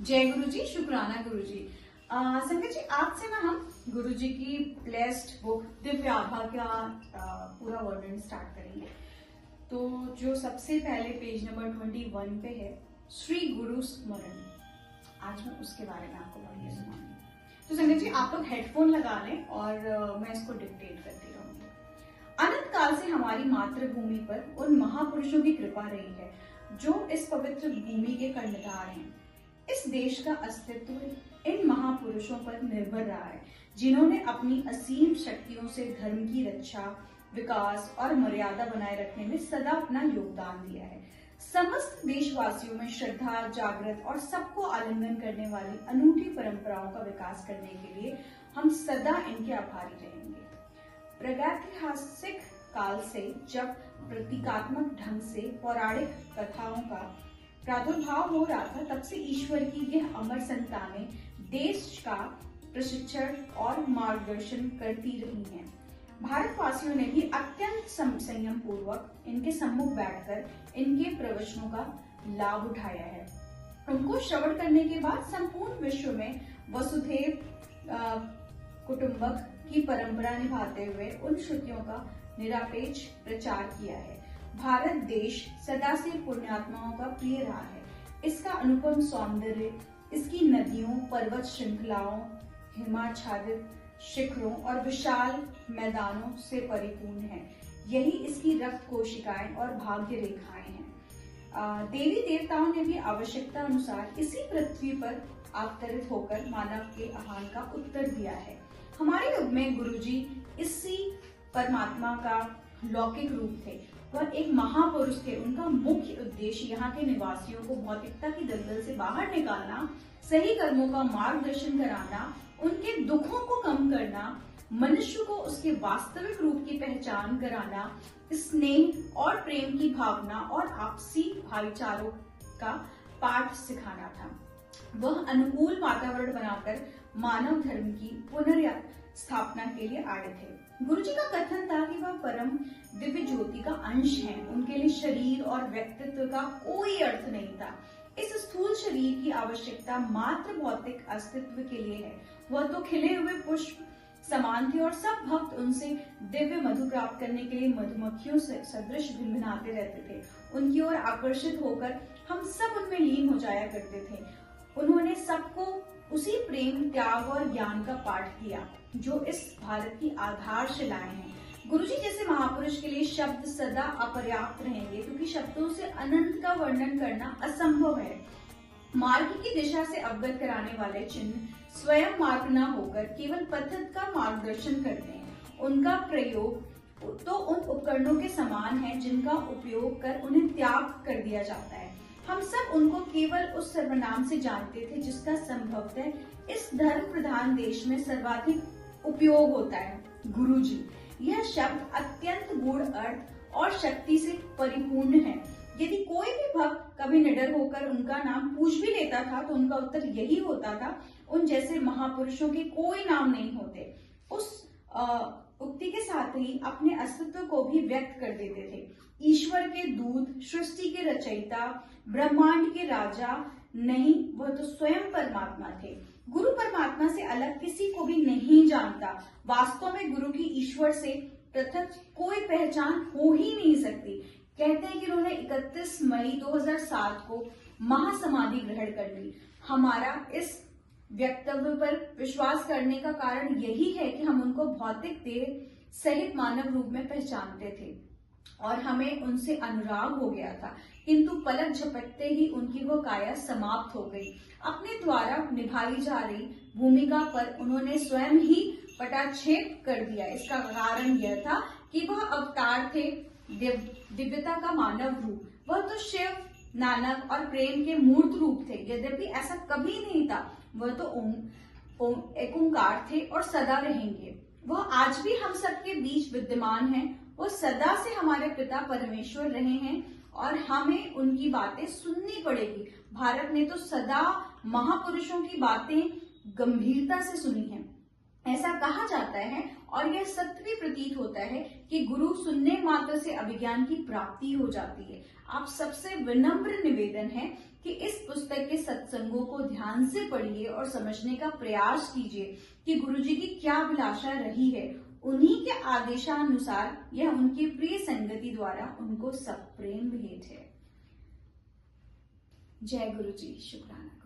जय गुरु जी, शुक्राना गुरु जी। संगत जी, आज से ना हम गुरु जी की ब्लेस्ड बुक दिव्य आभा का पूरा वर्णन स्टार्ट करेंगे। तो जो सबसे पहले पेज नंबर 21 पे है, श्री गुरु स्मरण, आज मैं उसके बारे में आपको पढ़ के सुनाऊंगी। तो संगत जी, आप लोग हेडफोन लगा लें और मैं इसको डिक्टेट करती रहूंगी। अनंत काल से हमारी मातृभूमि पर उन महापुरुषों की कृपा रही है जो इस पवित्र भूमि के कर्णधार हैं। इस देश का अस्तित्व इन महापुरुषों पर निर्भर रहा है, जिन्होंने अपनी असीम शक्तियों से धर्म की रक्षा, विकास और मर्यादा बनाए रखने में सदा अपना योगदान दिया है। समस्त देशवासियों में श्रद्धा जागृत और सबको आलिंगन करने वाली अनूठी परंपराओं का विकास करने के लिए हम सदा इनके आभारी रहेंगे। प्रागैतिहासिक काल से जब प्रतीकात्मक ढंग से पौराणिक कथाओं का प्रादुर्भाव हो रहा था, तब से ईश्वर की यह अमर संतानें देश का प्रशिक्षण और मार्गदर्शन करती रही हैं। भारतवासियों ने भी अत्यंत संयम पूर्वक इनके सम्मुख बैठकर इनके प्रवचनों का लाभ उठाया है। उनको श्रवण करने के बाद संपूर्ण विश्व में वसुधैव कुटुंबक की परंपरा निभाते हुए उन श्रुतियों का निरपेक्ष प्रचार किया है। भारत देश सदा से पुण्यात्माओं का प्रिय रहा है। इसका अनुपम सौंदर्य इसकी नदियों, पर्वत श्रृंखलाओं, हिमाच्छादित शिखरों और विशाल मैदानों से परिपूर्ण है। यही इसकी रक्त कोशिकाएं और भाग्य रेखाएं हैं। देवी देवताओं ने भी आवश्यकता अनुसार इसी पृथ्वी पर अवतरित होकर मानव के आह्वान का उत्तर दिया है। हमारे युग में गुरुजी इसी परमात्मा का लौकिक रूप थे। वह एक महापुरुष थे। उनका मुख्य उद्देश्य यहाँ के निवासियों को भौतिकता की दलदल से बाहर निकालना, सही कर्मों का मार्गदर्शन कराना, उनके दुखों को कम करना, मनुष्य को उसके वास्तविक रूप की पहचान कराना, स्नेह और प्रेम की भावना और आपसी भाईचारों का पाठ सिखाना था। वह अनुकूल वातावरण बनाकर मानव धर्म की पुनर्स्थापना के लिए आए थे। गुरुजी का कथन था कि वह परम दिव्य ज्योति का अंश है। उनके लिए शरीर और व्यक्तित्व का कोई अर्थ नहीं था। इस स्थूल शरीर की आवश्यकता मात्र भौतिक अस्तित्व के लिए है। वह तो खिले हुए पुष्प समान थे और सब भक्त उनसे दिव्य मधु प्राप्त करने के लिए मधुमक्खियों से सदृश भिनभिनाते रहते थे। उनकी ओर आकर्षित होकर हम सब उनमें लीन हो जाया करते थे। उन्होंने सबको उसी प्रेम, त्याग और ज्ञान का पाठ दिया जो इस भारत की आधारशिलाएं हैं। गुरुजी जैसे महापुरुष के लिए शब्द सदा अपर्याप्त रहेंगे, क्योंकि शब्दों से अनंत का वर्णन करना असंभव है। मार्ग की दिशा से अवगत कराने वाले चिन्ह स्वयं मार्ग न होकर केवल पथित का मार्गदर्शन करते हैं। उनका प्रयोग तो उन उपकरणों के समान है जिनका उपयोग कर उन्हें त्याग कर दिया जाता है। हम सब उनको केवल उस सर्वनाम से जानते थे जिसका संभवतः इस धर्म प्रधान देश में सर्वाधिक उपयोग होता है, गुरुजी। यह शब्द अत्यंत गूढ़ अर्थ और शक्ति से परिपूर्ण है। यदि कोई भी भक्त कभी निडर होकर उनका नाम पूछ भी लेता था तो उनका उत्तर यही होता था, उन जैसे महापुरुषों के कोई नाम नहीं होते। उस उक्ति के साथ ही अपने अस्तित्व को भी व्यक्त कर देते थे। ईश्वर के दूत, सृष्टि के रचयिता, ब्रह्मांड के राजा नहीं, वह तो स्वयं परमात्मा थे। गुरु परमात्मा से अलग किसी को भी नहीं जानता। वास्तव में गुरु की ईश्वर से पृथक कोई पहचान हो ही नहीं सकती। कहते हैं कि उन्होंने 31 मई 2007 को महासमाधि ग्रहण कर ली। हमारा इस वक्तव्य पर विश्वास करने का कारण यही है कि हम उनको भौतिक देह सहित मानव रूप में पहचानते थे और हमें उनसे अनुराग हो गया था, किंतु पलक झपकते ही उनकी वो काया समाप्त हो गई। अपने द्वारा निभाई जा रही भूमिका पर उन्होंने स्वयं ही पटाक्षेप कर दिया। इसका कारण यह था कि वह अवतार थे, दिव्यता का मानव रूप। वह तो शिव, नानक और प्रेम के मूर्त रूप थे। यद्यपि ऐसा कभी नहीं था। वह तो एक ओंकार थे और सदा रहेंगे। वह आज भी हम सबके बीच विद्यमान हैं। वो सदा से हमारे पिता परमेश्वर रहे हैं और हमें उनकी बातें सुननी पड़ेगी। भारत ने तो सदा महापुरुषों की बातें गंभीरता से सुनी है, ऐसा कहा जाता है और यह सत्य भी प्रतीत होता है कि गुरु सुनने मात्र से अभिज्ञान की प्राप्ति हो जाती है। आप सबसे विनम्र निवेदन है कि इस पुस्तक के सत्संगों को ध्यान से पढ़िए और समझने का प्रयास कीजिए कि गुरुजी की क्या अभिलाषा रही है। उन्हीं के आदेशानुसार यह उनकी प्रिय संगति द्वारा उनको सब प्रेम भेंट है। जय गुरु जी। शुक्राना।